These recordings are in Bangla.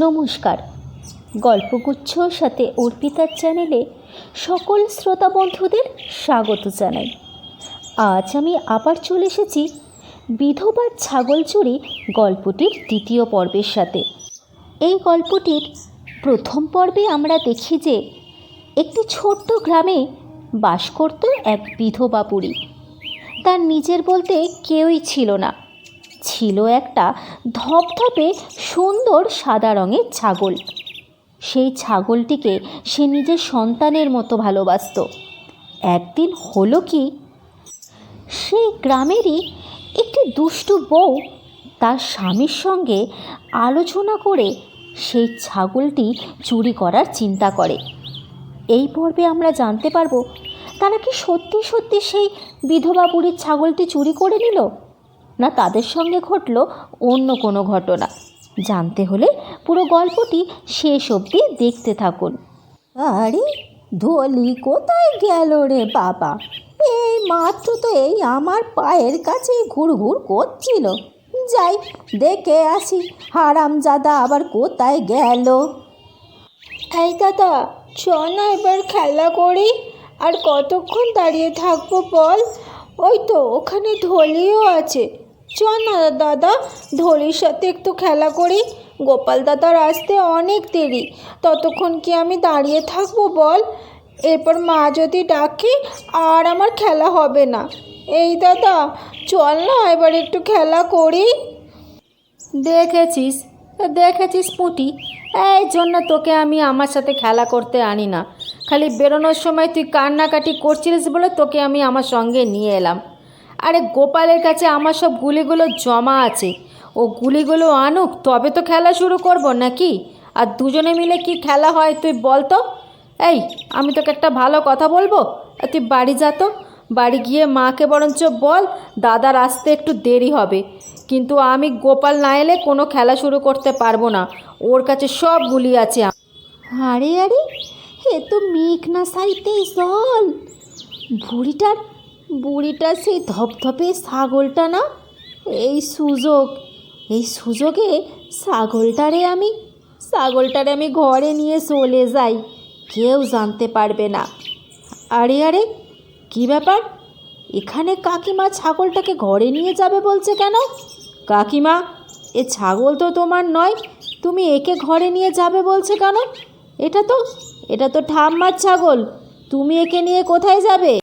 নমস্কার। গল্পগুচ্ছর সাথে অর্পিতার চ্যানেলে সকল শ্রোতা বন্ধুদের স্বাগত জানাই। আজ আমি আবার চলে এসেছি বিধবার ছাগল চুরি গল্পটির দ্বিতীয় পর্বের সাথে। এই গল্পটির প্রথম পর্বে আমরা দেখি যে একটি ছোট্ট গ্রামে বাস করত এক বিধবা বুড়ি। তার নিজের বলতে কেউই ছিল না। ছিল একটা ধপধপে সুন্দর সাদা রঙের ছাগল। সেই ছাগলটিকে সে নিজের সন্তানের মতো ভালোবাসত। একদিন হলো কি, সেই গ্রামেরই একটি দুষ্টু বউ তার স্বামীর সঙ্গে আলোচনা করে সেই ছাগলটি চুরি করার চিন্তা করে। এই পর্বে আমরা জানতে পারবো তারা কি সত্যি সত্যি সেই বিধবা বুড়ির ছাগলটি চুরি করে নিল, না তাদের সঙ্গে ঘটল অন্য কোনো ঘটনা। জানতে হলে পুরো গল্পটি শেষ অবধি দেখতে থাকুন। আরে ধলি কোথায় গেল রে বাবা? এই মাত্র তো এই আমার পায়ের কাছে ঘুরঘুর করছিল। যাই দেখে আসি হারামজাদা আবার কোথায় গেল। এই দাদা, চল না এবার খেলা করি। আর কতক্ষণ দাঁড়িয়ে থাকবো বল? ওই তো ওখানে ধলিও আছে। চল না দাদা, ধলির সাথে একটু খেলা করি। গোপাল দাদার আসতে অনেক দেরি, ততক্ষণ কি আমি দাঁড়িয়ে থাকবো বল? এরপর মা যদি ডাকে আর আমার খেলা হবে না। এই দাদা, চল না এবার একটু খেলা করি। দেখেছিস পুঁটি, এই জন্য তোকে আমি আমার সাথে খেলা করতে আনি না। খালি বেরোনোর সময় তুই কান্নাকাটি করছিলিস বলে তোকে আমি আমার সঙ্গে নিয়ে এলাম। আরে গোপালের কাছে আমার সব গুলিগুলো জমা আছে, ও গুলিগুলো আনুক তবে তো খেলা শুরু করব নাকি? আর দুজনে মিলে কি খেলা হয় তুই বল তো? এই, আমি তোকে একটা ভালো কথা বলবো, তুই বাড়ি যা তো। বাড়ি গিয়ে মাকে বরঞ্চ বল দাদার আসতে একটু দেরি হবে, কিন্তু আমি গোপাল না এলে কোনো খেলা শুরু করতে পারবো না। ওর কাছে সব গুলি আছে। আরে আরে, এ তো মেঘ না সাইতে জল। বুড়িটার সেই ধপধপে ছাগলটা না? এই সুযোগে ছাগলটারে আমি ঘরে নিয়ে চলে যাই, কেউ জানতে পারবে না। আরে কি ব্যাপার? এখানে কাকিমা ছাগলটাকে ঘরে নিয়ে যাবে বলছে কেন? কাকিমা, এ ছাগল তো তোমার নয়, তুমি একে ঘরে নিয়ে যাবে বলছে কেন? এটা তো ঠাম্মার ছাগল, তুমি একে নিয়ে কোথায় যাবে?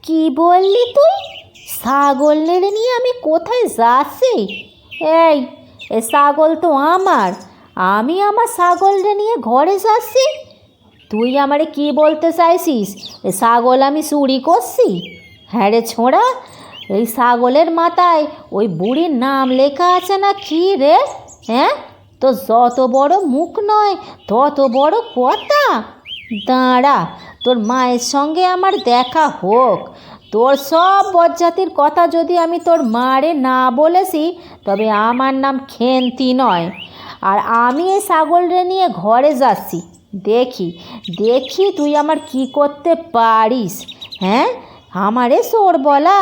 কি বললি তুই? ছাগল নেড়ে নিয়ে আমি কোথায় যাচ্ছি? এই, এ ছাগল তো আমি আমার ছাগলটা নিয়ে ঘরে যাচ্ছি। তুই আমারে কি বলতে চাইছিস? এ ছাগল আমি চুরি করছি? হ্যাঁ রে ছোঁড়া, এই ছাগলের মাথায় ওই বুড়ির নাম লেখা আছে না কি রে? হ্যাঁ, তো যত বড় মুখ নয় তত বড় কথা। দাঁড়া, তোর মায়ের সঙ্গে আমার দেখা হোক। তোর সব বজ্জাতির কথা যদি আমি তোর মারে না বলেছি, তবে আমার নাম খেন্তি নয়। আর আমি এই ছাগলরে নিয়ে ঘরে যাচ্ছি। দেখি তুই আমার কি করতে পারিস। হ্যাঁ, আমারে চোর বলা?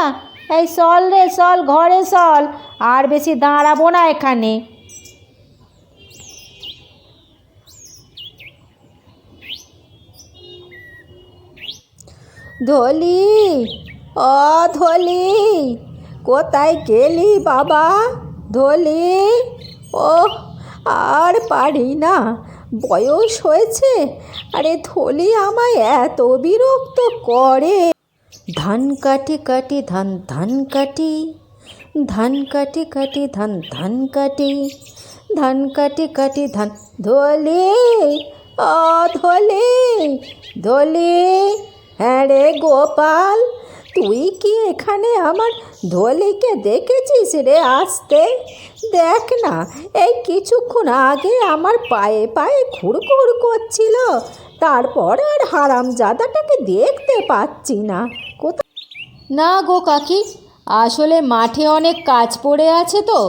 এই চল রে চল, ঘরে চল, আর বেশি দাঁড়াবো না এখানে। ধলি, ধলি, কোথায় গেলি বাবা? ধলি, ও আর পারি না, বয়স হয়েছে। আরে ধলি আমায় এত বিরক্ত করে। ধান কাটি ধান কাটি, ধান কাটি ধান কাটি, ধান কাটি ধান। ধলি, ধলি। হ্যাঁ রে গোপাল, তুই কি এখানে আমার ধলিকে দেখেছিস রে আসতে? দেখ না, এই কিছুক্ষণ আগে আমার পায়ে ঘুরঘুর করছিল, তারপর আর হারামজাদাটাকে দেখতে পাচ্ছি না। কোথায়? না গো কাকি, আসলে মাঠে অনেক কাজ পড়ে আছে তো,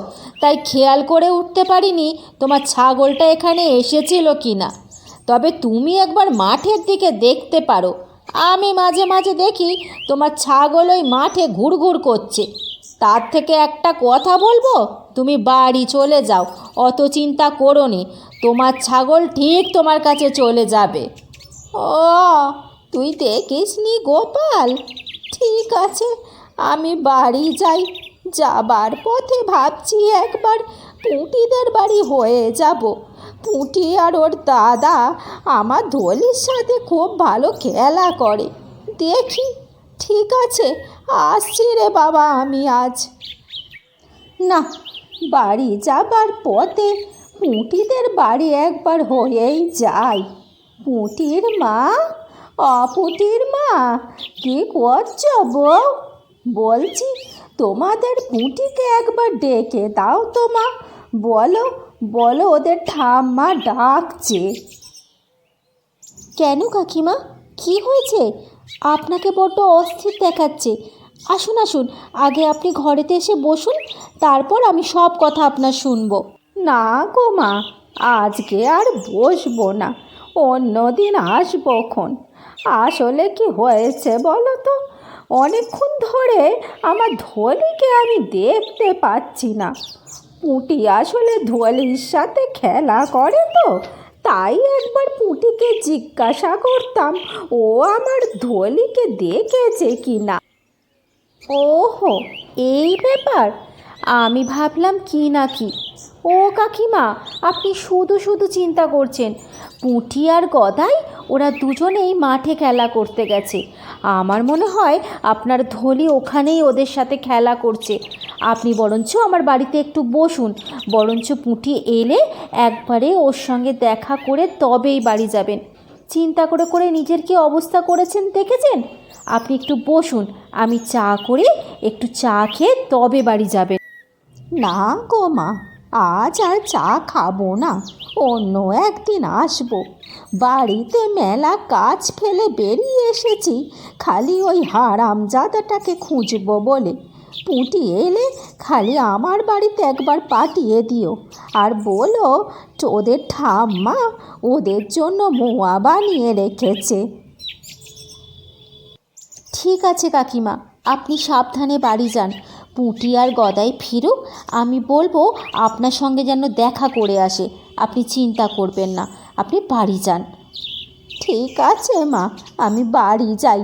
তাই খেয়াল করে উঠতে পারিনি তোমার ছাগলটা এখানে এসেছিল কি না। তবে তুমি একবার মাঠের দিকে দেখতে পারো। আমি মাঝে মাঝে দেখি তোমার ছাগল ওই মাঠে ঘুরঘুর করছে। তার থেকে একটা কথা বলবো, তুমি বাড়ি চলে যাও, অত চিন্তা করো নি, তোমার ছাগল ঠিক তোমার কাছে চলে যাবে। ও, তুই দেখিসনি গোপাল? ঠিক আছে, আমি বাড়ি যাই। যাবার পথে ভাবছি একবার পুঁটিদের বাড়ি হয়ে যাব। পুঁটি আর ওর দাদা আমার ধলির সাথে খুব ভালো খেলা করে। দেখি, ঠিক আছে, আসছি রে বাবা আমি আজ। না, বাড়ি যাবার পথে পুঁটিদের বাড়ি একবার হয়েই যাই। পুঁটির মা, অপুটির মা, কি করছো বউ? বলছি, তোমাদের পুঁটিকে একবার ডেকে দাও তো মা। বলো বলো, ওদের ঠাম্মা ডাকছে। কেন কাকিমা, কি হয়েছে? আপনাকে বড্ড অস্থির দেখাচ্ছে। আসুন আসুন, আগে আপনি ঘরেতে এসে বসুন, তারপর আমি সব কথা আপনার শুনবো। না গো মা, আজকে আর বসবো না, অন্য দিন আসবো খন। আসলে কি হয়েছে বলো তো, অনেকক্ষণ ধরে আমার ধলিকে আমি দেখতে পাচ্ছি না। পুঁটি আসলে ধলির সাথে খেলা করে তো, তাই একবার পুঁটিকে জিজ্ঞাসা করতাম ও আমার ধলিকে দেখেছে কি না। ওহো, এই ব্যাপার। আমি ভাবলাম কি না কি। ও কাকিমা, আপনি শুধু শুধু চিন্তা করছেন। পুঁটি আর গদাই ওরা দুজনেই মাঠে খেলা করতে গেছে। আমার মনে হয় আপনার ধলি ওখানেই ওদের সাথে খেলা করছে। আপনি বরঞ্চ আমার বাড়িতে একটু বসুন, বরঞ্চ পুঁটি এলে একবারে ওর সঙ্গে দেখা করে তবেই বাড়ি যাবেন। চিন্তা করে করে নিজের কি অবস্থা করেছেন দেখেছেন? আপনি একটু বসুন, আমি চা করে একটু চা খেয়ে তবে বাড়ি যাবেন। না গো মা, আজ আর চা খাবো না, অন্য একদিন আসবো। বাড়িতে মেলা কাজ ফেলে বেরিয়ে এসেছি খালি ওই হারামজাদাটাকে খুঁজবো বলে। পুঁটি এলে খালি আমার বাড়িতে একবার পাঠিয়ে দিও, আর বলো ওদের ঠাম্মা ওদের জন্য মোয়া বানিয়ে রেখেছে। ঠিক আছে কাকিমা, আপনি সাবধানে বাড়ি যান। পুঁটি আর গদাই ফিরুক, আমি বলবো আপনার সঙ্গে যেন দেখা করে আসে। আপনি চিন্তা করবেন না, আপনি বাড়ি যান। ঠিক আছে মা, আমি বাড়ি যাই।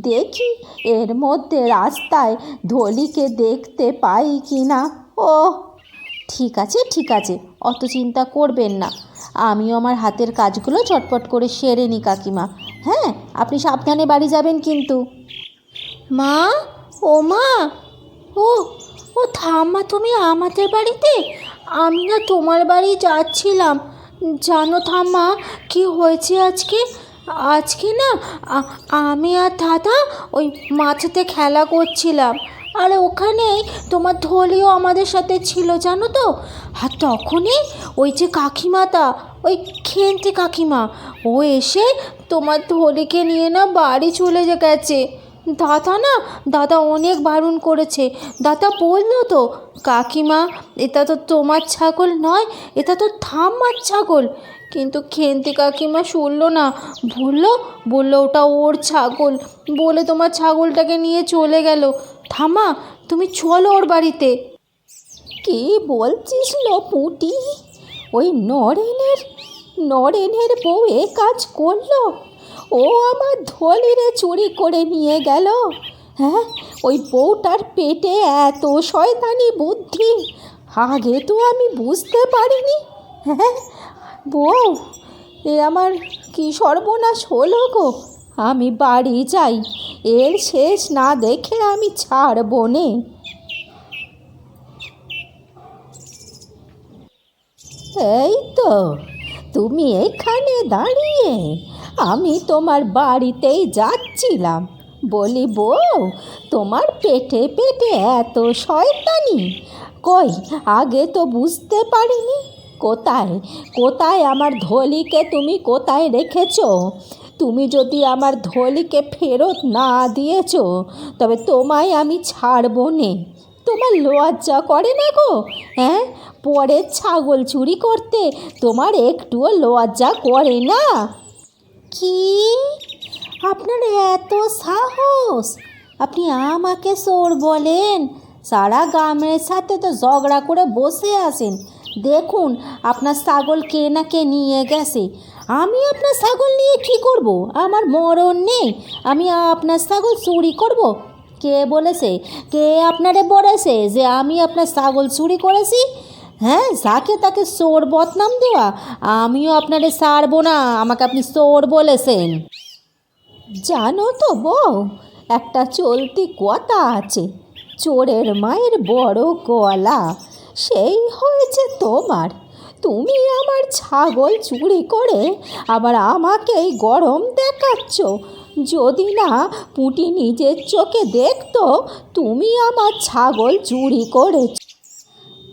দেখি এর মধ্যে রাস্তায় ধলিকে দেখতে পাই কি না। ও, ঠিক আছে ঠিক আছে, অত চিন্তা করবেন না। আমিও আমার হাতের কাজগুলো চটপট করে সেরে নিই কাকিমা। হ্যাঁ, আপনি সাবধানে বাড়ি যাবেন কিন্তু। মা, ও মা, ও ও ঠাম্মা, তুমি আমাদের বাড়িতে? আমি না তোমার বাড়ি যাচ্ছিলাম। জানো ঠাম্মা, কি হয়েছে আজকে? আজকে না আমি আর দাদা ওই মাঠেতে খেলা করছিলাম, আর ওখানেই তোমার ধলিও আমাদের সাথে ছিল জানো তো। আর তখনই ওই যে কাকিমাটা, ওই খেন্তি কাকিমা, ও এসে তোমার ধলিকে নিয়ে না বাড়ি চলে গেছে। দাদা অনেক বারণ করেছে। দাদা বললো তো, কাকিমা এটা তো তোমার ছাগল নয়, এটা তো ঠাম্মার ছাগল। কিন্তু খেন্তি কাকিমা শুনলো না, বললো ওটা ওর ছাগল, বলে তোমার ছাগলটাকে নিয়ে চলে গেল। ঠাম্মা, তুমি চলো ওর বাড়িতে। কি বলছিস লো পুঁটি? ওই নরেনের বউ এ কাজ করলো? ও আমার ধলিরে চুরি করে নিয়ে গেল? হ্যাঁ, ওই বউটার পেটে এত শয়তানি বুদ্ধি, আগে তো আমি বুঝতে পারিনি। হ্যাঁ বউ, এ আমার কি সর্বনাশ হলো গো। আমি বাড়ি যাই, এর শেষ না দেখে আমি ছাড়বো নে। এই তো, তুমি এখানে দাঁড়িয়ে, আমি তোমার বাড়িতেই যাচ্ছিলাম। বলি বউ, তোমার পেটে পেটে এত শয়তানি, কই আগে তো বুঝতে পারিনি। কোথায় কোথায় আমার ধলিকে তুমি কোথায় রেখেছো? তুমি যদি আমার ধলিকে ফেরত না দিয়েছো, তবে তোমায় আমি ছাড়বো নে। তোমার লজ্জা করে না গো? হ্যাঁ, পরের ছাগল চুরি করতে তোমার একটুও লজ্জা করে না? কি? আপনার এত সাহস? আপনি আমাকে চোর বলেন? সারা গ্রামের সাথে তো ঝগড়া করে বসে আছেন। দেখুন আপনার ছাগল কে না কে নিয়ে গেছে। আমি আপনার ছাগল নিয়ে কী করব? আমার মরণ নেই, আমি আপনার ছাগল চুরি করব? কে বলেছে? কে আপনারে বলেছে যে আমি আপনার ছাগল চুরি করেছি? হ্যাঁ, যাকে তাকে চোর বদনাম দেওয়া? আমিও আপনারে ছাড়বো না, আমাকে আপনি চোর বলেছেন। জানো তো বউ, একটা চলতি কথা আছে, চোরের মায়ের বড় গলা। সেই হয়েছে তোমার। তুমি আমার ছাগল চুরি করে আবার আমাকেই গরম দেখাচ্ছ। যদি না পুঁটি নিজের চোখে দেখতো তুমি আমার ছাগল চুরি করেছ।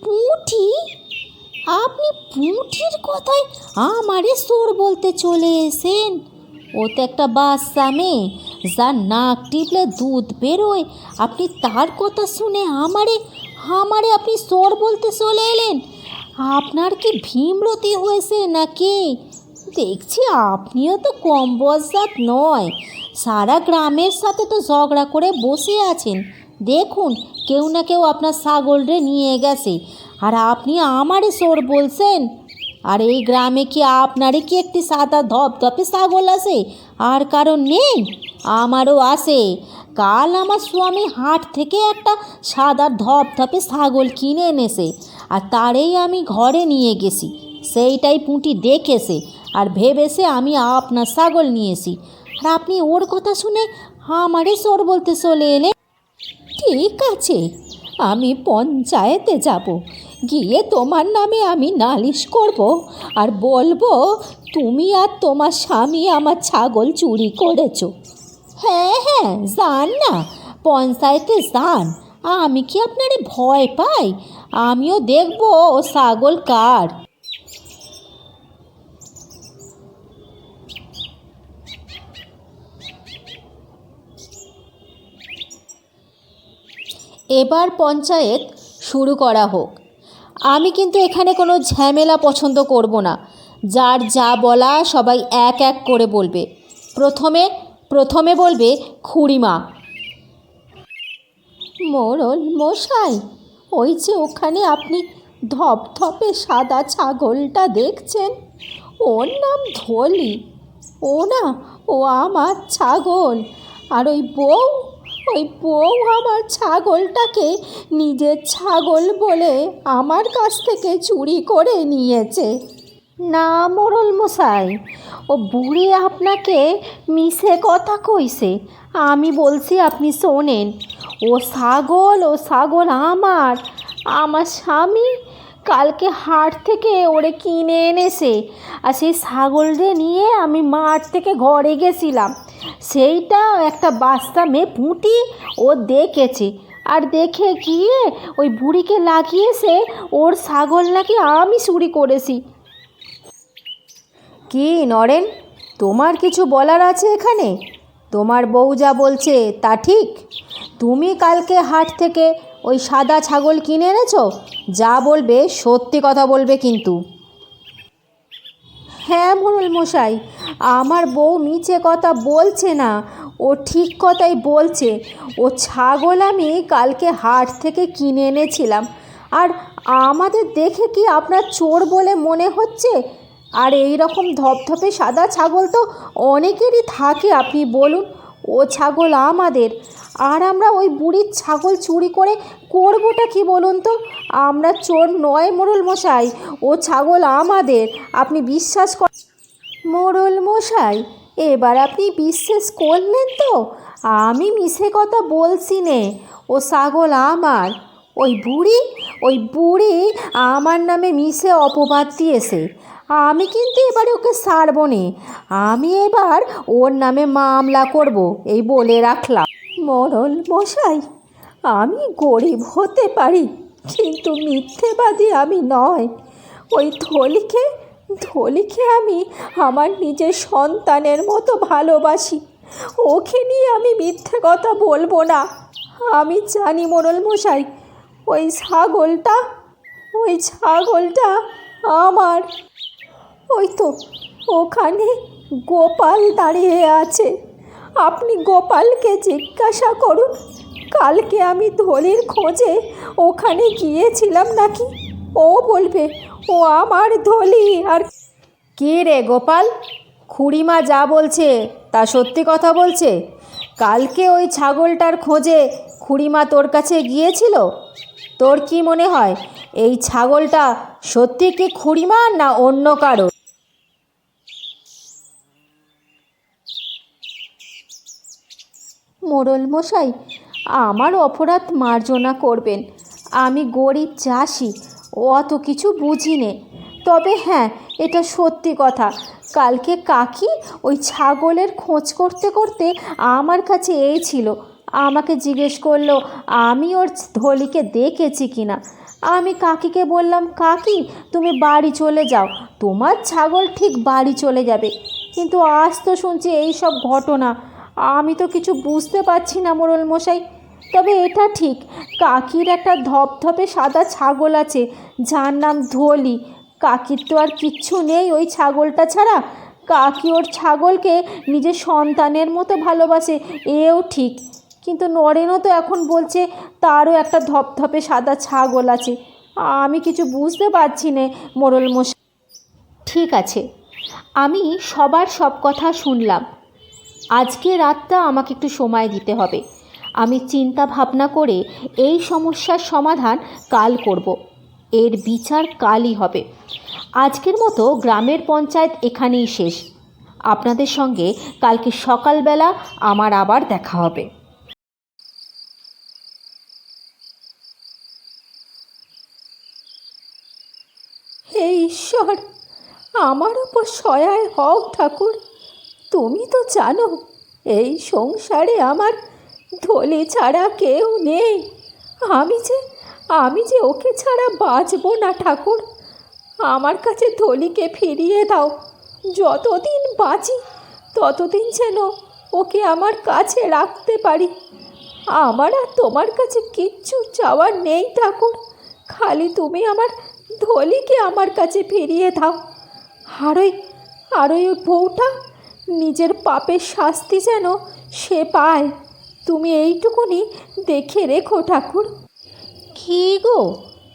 পুঁটি? আপনি পুঁটির কথায় আমারে চোর বলতে চলে এসেন? ও তো একটা বাচ্চা মেয়ে, যার নাক টিপলে দুধ বেরোয়। আপনি তার কথা শুনে আমারে আপনি চোর বলতে চলে এলেন? আপনার কি ভীমরতি হয়েছে নাকি? দেখছি আপনিও তো কম বজ্জাত নয়। সারা গ্রামের সাথে তো ঝগড়া করে বসে আছেন। দেখুন কেউ না কেউ আপনার ছাগলরে নিয়ে গেছে, আর আপনি আমারে চোর বলছেন? আর এই গ্রামে কি আপনারই কি একটি সাদা ধপধপে ছাগল আছে? আর কারণ নেই? আমারও আছে। কাল আমার স্বামী হাট থেকে একটা সাদা ধপধপে ছাগল কিনে এনেছে, আর তারেই আমি ঘরে নিয়ে গেছি। সেইটাই পুঁটি দেখেছে আর ভেবেছে আমি আপনার ছাগল নিয়েছি, আর আপনি ওর কথা শুনে আমারে চোর বলতে চলে এলেন। ঠিক আছে, আমি পঞ্চায়েতে যাব, গিয়ে তোমার নামে আমি নালিশ করব, আর বলবো তুমি আর তোমার স্বামী আমার ছাগল চুরি করেছো। হ্যাঁ হ্যাঁ, যান না, পঞ্চায়েতে যান। আমি কি আপনারে ভয় পাই? আমিও দেখবো ও ছাগল কার। এবার পঞ্চায়েত শুরু করা হোক। আমি কিন্তু এখানে কোনো ঝামেলা পছন্দ করব না। যার যা বলা সবাই এক এক করে বলবে। প্রথমে বলবে খুড়িমা। মোড়ল মশাই, ওই যে ওখানে আপনি ধপধপে সাদা ছাগলটা দেখছেন, ওর নাম ধলি। ও আমার ছাগল। আর ওই বউ আমার ছাগলটাকে নিজের ছাগল বলে আমার কাছ থেকে চুরি করে নিয়েছে। না মোড়ল মশাই, ও বুড়ি আপনাকে মিছে কথা কইছে। আমি বলছি আপনি শোনেন। ও ছাগল আমার স্বামী কালকে হাট থেকে ওরে কিনে এনেছে, আর সেই ছাগলরে নিয়ে আমি মাঠ থেকে ঘরে গেছিলাম। সেইটা একটা বাচ্চা মেয়ে পুঁটি ও দেখেছে, আর দেখে গিয়ে ওই বুড়িকে লাগিয়েছে ওর ছাগল নাকি আমি চুরি করেছি। কি নরেন, তোমার কিছু বলার আছে এখানে? তোমার বউ যা বলছে তা ঠিক? তুমি কালকে হাট থেকে ওই সাদা ছাগল কিনে এনেছো? যা বলবে সত্যি কথা বলবে কিন্তু। হ্যাঁ মোড়ল মশাই, আমার বউ মিছে কথা বলছে না, ও ঠিক কথাই বলছে। ও ছাগল আমি কালকে হাট থেকে কিনে এনেছিলাম। আর আমাদের দেখে কি আপনার চোর বলে মনে হচ্ছে? আর এই রকম ধপধপে সাদা ছাগল তো অনেকেরই থাকে, আপনি বলুন। ও ছাগল আমাদের, আর আমরা ওই বুড়ির ছাগল চুরি করে করবোটা কি বলুন তো? আমরা চোর নয় মোড়ল মশাই, ও ছাগল আমাদের। আপনি বিশ্বাস করেন? মোড়ল মশাই, এবার আপনি বিশ্বাস করলেন তো? আমি মিছে কথা বলছি নে, ও ছাগল আমার। ওই বুড়ি আমার নামে মিছে অপবাদ দিয়েছে। আমি কিন্তু এবারে ওকে ছাড়বো নে। আমি এবার ওর নামে মামলা করব, এই বলে রাখলাম। মোড়ল মশাই, আমি গরিব হতে পারি, কিন্তু মিথ্যেবাদী আমি নয়। ওই ধলিকে আমি আমার নিজের সন্তানের মতো ভালোবাসি। ওকে নিয়ে আমি মিথ্যে কথা বলবো না। আমি জানি মোড়ল মশাই, ওই ছাগলটা আমার। ওই তো ওখানে গোপাল দাঁড়িয়ে আছে, আপনি গোপালকে জিজ্ঞাসা করুন কালকে আমি ধলির খোঁজে ওখানে গিয়েছিলাম নাকি, ও বলবে ও আমার ধলি। আর কী রে গোপাল, খুড়িমা যা বলছে তা সত্যি কথা বলছে? কালকে ওই ছাগলটার খোঁজে খুড়িমা তোর কাছে গিয়েছিল? তোর কি মনে হয় এই ছাগলটা সত্যি কি খুড়িমা না অন্য কারো? মোড়ল মশাই, আমার অপরাধ মার্জনা করবেন। আমি গরিব চাষি, অত কিছু বুঝি নে। তবে হ্যাঁ, এটা সত্যি কথা, কালকে কাকি ওই ছাগলের খোঁজ করতে করতে আমার কাছে এই ছিল, আমাকে জিজ্ঞেস করলো আমি ওর ধলিকে দেখেছি কিনা। আমি কাকিকে বললাম, কাকি তুমি বাড়ি চলে যাও, তোমার ছাগল ঠিক বাড়ি চলে যাবে। কিন্তু আজ তো শুনছি এই সব ঘটনা, আমি তো কিছু বুঝতে পারছি না মোড়ল মশাই। তবে এটা ঠিক, কাকির একটা ধপধপে সাদা ছাগল আছে যার নাম ধলি। কাকির তো আর কিচ্ছু নেই ওই ছাগলটা ছাড়া। কাকি ওর ছাগলকে নিজের সন্তানের মতো ভালোবাসে, এও ঠিক। কিন্তু নরেনও তো এখন বলছে তারও একটা ধপধপে সাদা ছাগল আছে। আমি কিছু বুঝতে পারছি না মোড়ল মশাই। ঠিক আছে, আমি সবার সব কথা শুনলাম। আজকে রাতটা আমাকে একটু সময় দিতে হবে। আমি চিন্তা ভাবনা করে এই সমস্যার সমাধান কাল করব। এর বিচার কালই হবে। আজকের মতো গ্রামের পঞ্চায়েত এখানেই শেষ। আপনাদের সঙ্গে কালকে সকালবেলা আমার আবার দেখা হবে। হে ঈশ্বর, আমার উপর সহায় হও ঠাকুর। তুমি তো জানো এই সংসারে আমার ধলি ছাড়া কেউ নেই। আমি যে ওকে ছাড়া বাঁচব না ঠাকুর। আমার কাছে ধলিকে ফিরিয়ে দাও। যতদিন বাঁচি ততদিন যেন ওকে আমার কাছে রাখতে পারি। আমার আর তোমার কাছে কিচ্ছু চাওয়ার নেই ঠাকুর, খালি তুমি আমার ধলিকে আমার কাছে ফিরিয়ে দাও। আর ওই বউটা নিজের পাপের শাস্তি যেন সে পায়, তুমি এইটুকুনি দেখে রেখো ঠাকুর। কী গো,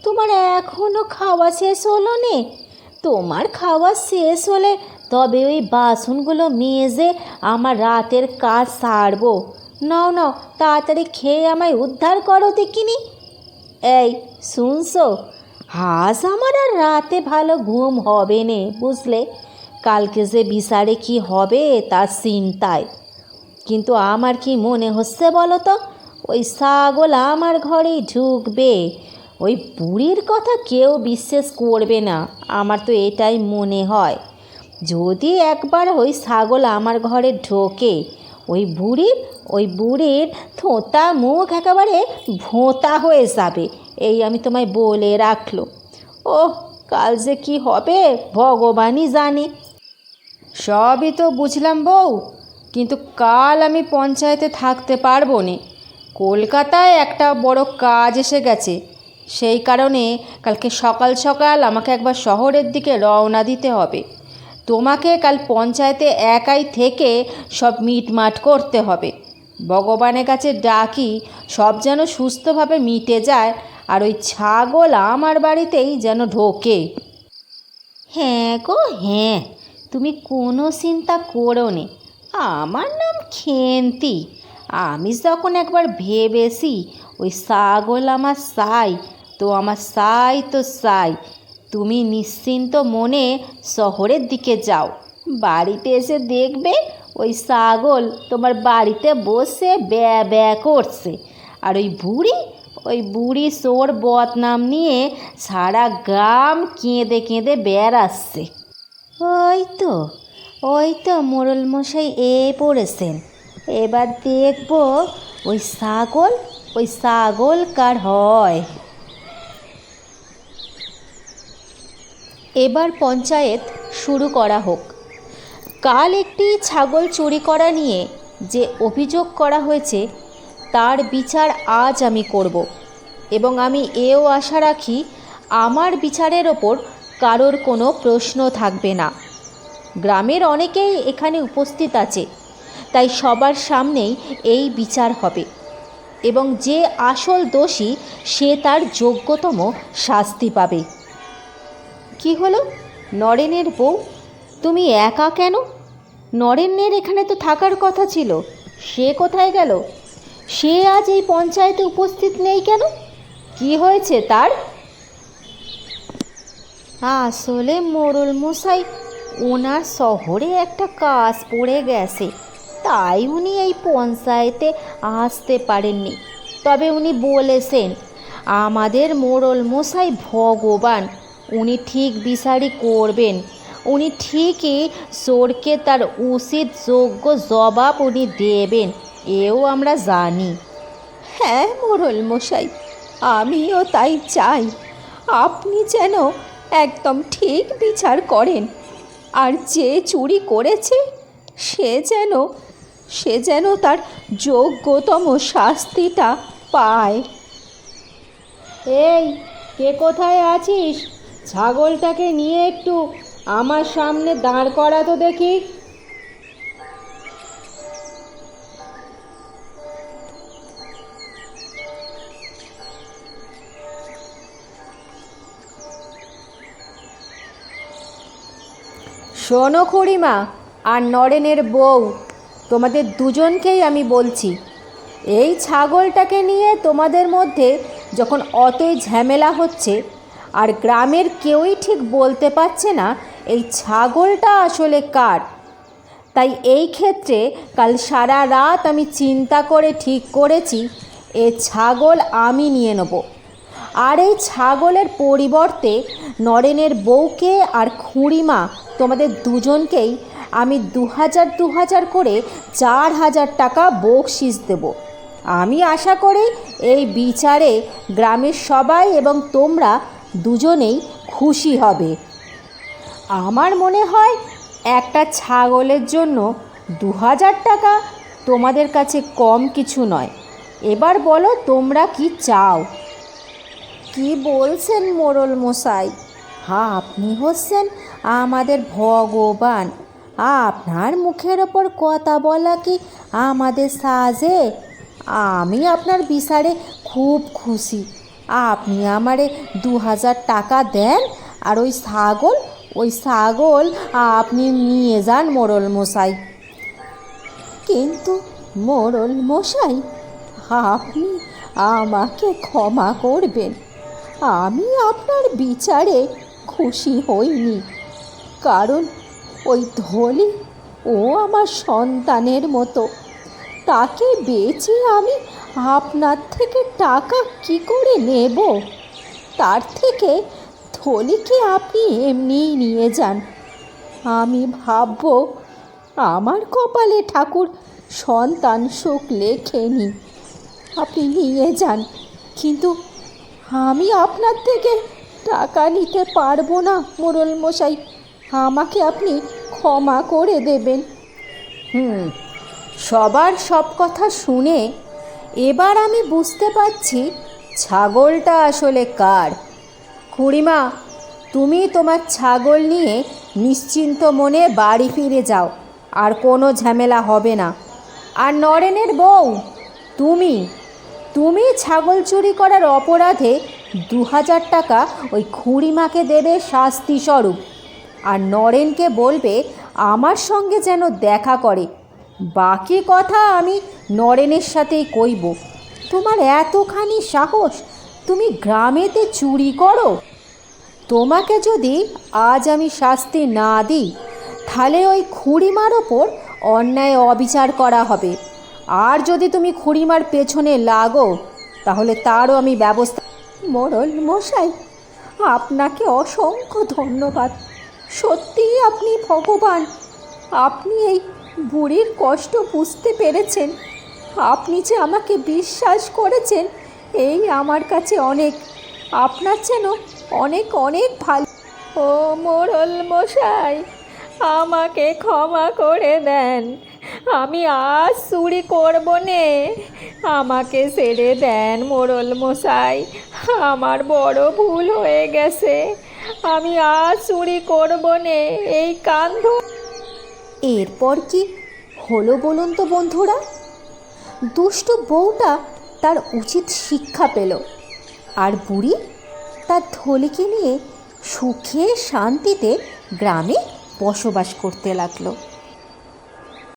তোমার এখনও খাওয়া শেষ হলো নে? তোমার খাওয়া শেষ হলে তবে ওই বাসনগুলো মেজে আমার রাতের কাজ সারবো। নাও নাও, তাড়াতাড়ি খেয়ে আমায় উদ্ধার করো দেখিনি। এই শুনছো, আজ আমার আর রাতে ভালো ঘুম হবে নে, বুঝলে? কালকে যে বিচারে কি হবে তার চিন্তায়। কিন্তু আমার কি মনে হচ্ছে বলো তো, ওই ছাগল আমার ঘরেই ঢুকবে। ওই বুড়ির কথা কেউ বিশ্বাস করবে না, আমার তো এটাই মনে হয়। যদি একবার ওই ছাগল আমার ঘরে ঢোকে, ওই বুড়ির থোঁতা মুখ একেবারে ভোঁতা হয়ে যাবে, এই আমি তোমায় বলে রাখলো। ওহ, কাল যে কি হবে ভগবানই জানে। সবই তো বুঝলাম বউ, কিন্তু কাল আমি পঞ্চায়েতে থাকতে পারবো না। কলকাতায় একটা বড় কাজ এসে গেছে, সেই কারণে কালকে সকাল সকাল আমাকে একবার শহরের দিকে রওনা দিতে হবে। তোমাকে কাল পঞ্চায়েতে একাই থেকে সব মিটমাট করতে হবে। ভগবানের কাছে ডাকি সব যেন সুস্থভাবে মিটে যায়, আর ওই ছাগল আমার বাড়িতেই যেন ঢোকে। হ্যাঁ গো হ্যাঁ, তুমি কোনো চিন্তা করো নে। আমার নাম খেন্তি। আমি যখন একবার ভেবেছি ওই ছাগল আমার চাই, তো আমার চাই তো চাই। তুমি নিশ্চিন্ত মনে শহরের দিকে যাও, বাড়িতে এসে দেখবে ওই ছাগল তোমার বাড়িতে বসে ব্যা ব্যা করছে। আর ওই বুড়ি চোর বদনাম নিয়ে সারা গ্রাম কেঁদে কেঁদে বেড়াচ্ছে। ওই তো মোড়ল মশাই পড়েছেন। এবার দেখব ওই ছাগল কার হয়। এবার পঞ্চায়েত শুরু করা হোক। কাল একটি ছাগল চুরি করা নিয়ে যে অভিযোগ করা হয়েছে তার বিচার আজ আমি করব, এবং আমি এও আশা রাখি আমার বিচারের ওপর কারোর কোনো প্রশ্ন থাকবে না। গ্রামের অনেকেই এখানে উপস্থিত আছে, তাই সবার সামনেই এই বিচার হবে। এবং যে আসল দোষী সে তার যোগ্যতম শাস্তি পাবে। কি হলো নরেনের বউ, তুমি একা কেন? নরেনের এখানে তো থাকার কথা ছিল, সে কোথায় গেল? সে আজ এই পঞ্চায়েতে উপস্থিত নেই কেন? কি হয়েছে তার? আসলে মোড়ল মশাই, ওনার শহরে একটা কাজ পড়ে গেছে, তাই উনি এই পঞ্চায়েতে আসতে পারেননি। তবে উনি বলেছেন আমাদের মোড়ল মশাই ভগবান, উনি ঠিক বিচারই করবেন। উনি ঠিকই চোরকে তার উচিত যোগ্য জবাব উনি দেবেন, এও আমরা জানি। হ্যাঁ মোড়ল মশাই, আমিও তাই চাই। আপনি যেন একদম ঠিক বিচার করেন, আর যে চুরি করেছে সে যেন তার যোগ্যতম শাস্তিটা পায়। এই, কে কোথায় আছিস? ছাগলটাকে নিয়ে একটু আমার সামনে দাঁড় করা তো দেখি। শোনো খুড়িমা আর নরেনের বউ, তোমাদের দুজনকেই আমি বলছি, এই ছাগলটাকে নিয়ে তোমাদের মধ্যে যখন অতই ঝামেলা হচ্ছে, আর গ্রামের কেউই ঠিক বলতে পারছে না এই ছাগলটা আসলে কার, তাই এই ক্ষেত্রে কাল সারা রাত আমি চিন্তা করে ঠিক করেছি এ ছাগল আমি নিয়ে নেব। আর এই ছাগলের পরিবর্তে নরেনের বউকে আর খুঁড়িমা তোমাদের দুজনকেই আমি 2000 করে 4000 টাকা বকশিস দেব। আমি আশা করি এই বিচারে গ্রামের সবাই এবং তোমরা দুজনেই খুশি হবে। আমার মনে হয় একটা ছাগলের জন্য 2000 টাকা তোমাদের কাছে কম কিছু নয়। এবার বলো তোমরা কি চাও? কি বলছেন মোড়ল মশাই? আপনি হচ্ছেন আমাদের ভগবান, আপনার মুখের ওপর কথা বলা কি আমাদের সাজে? আমি আপনার বিচারে খুব খুশি। আপনি আমারে 2000 টাকা দেন, আর ওই ছাগল আপনি নিয়ে যান মোড়ল মশাই। কিন্তু মোড়ল মশাই, আপনি আমাকে ক্ষমা করবেন, আমি আপনার বিচারে খুশি হইনি। কারণ ওই ধলি ও আমার সন্তানের মতো, তাকে বেচে আমি আপনার থেকে টাকা কি করে নেব? তার থেকে থলিকে আপনি এমনিই নিয়ে যান। আমি ভাবব আমার কপালে ঠাকুর সন্তান সুখ লেখেনি। আপনি নিয়ে যান, কিন্তু আমি আপনার থেকে টাকা নিতে পারবো না মোড়ল মশাই, আমাকে আপনি ক্ষমা করে দেবেন। সবার সব কথা শুনে এবার আমি বুঝতে পারছি ছাগলটা আসলে কার। খুড়িমা, তুমি তোমার ছাগল নিয়ে নিশ্চিন্ত মনে বাড়ি ফিরে যাও, আর কোনো ঝামেলা হবে না। আর নরেনের বউ, তুমি ছাগল চুরি করার অপরাধে 2000 টাকা ওই খুড়িমাকে দেবে শাস্তি স্বরূপ। আর নরেনকে বলবে আমার সঙ্গে যেন দেখা করে। বাকি কথা আমি নরেনের সাথেই কইব। তোমার এতখানি সাহস, তুমি গ্রামেতে চুরি করো? তোমাকে যদি আজ আমি শাস্তি না দিই, তাহলে ওই খুড়িমার ওপর অন্যায় অবিচার করা হবে। আর যদি তুমি খুড়িমার পেছনে লাগো, তাহলে তারও আমি ব্যবস্থা। মোড়ল মশাই, আপনাকে অসংখ্য ধন্যবাদ। সত্যিই আপনি ভগবান। আপনি এই বুড়ির কষ্ট বুঝতে পেরেছেন। আপনি যে আমাকে বিশ্বাস করেছেন, এই আমার কাছে অনেক। আপনার যেন অনেক অনেক ভালো। ও মোড়ল মশাই, আমাকে ক্ষমা করে দেন। আমি আজ চুরি করব নে। আমাকে ছেড়ে দেন মোড়ল মশাই, আমার বড় ভুল হয়ে গেছে। আমি আজ চুরি করব নে, এই কান্ধ। এরপর কি হলো বলুন তো বন্ধুরা? দুষ্টু বউটা তার উচিত শিক্ষা পেল, আর বুড়ি তার ধলিকে নিয়ে সুখে শান্তিতে গ্রামে বসবাস করতে লাগলো।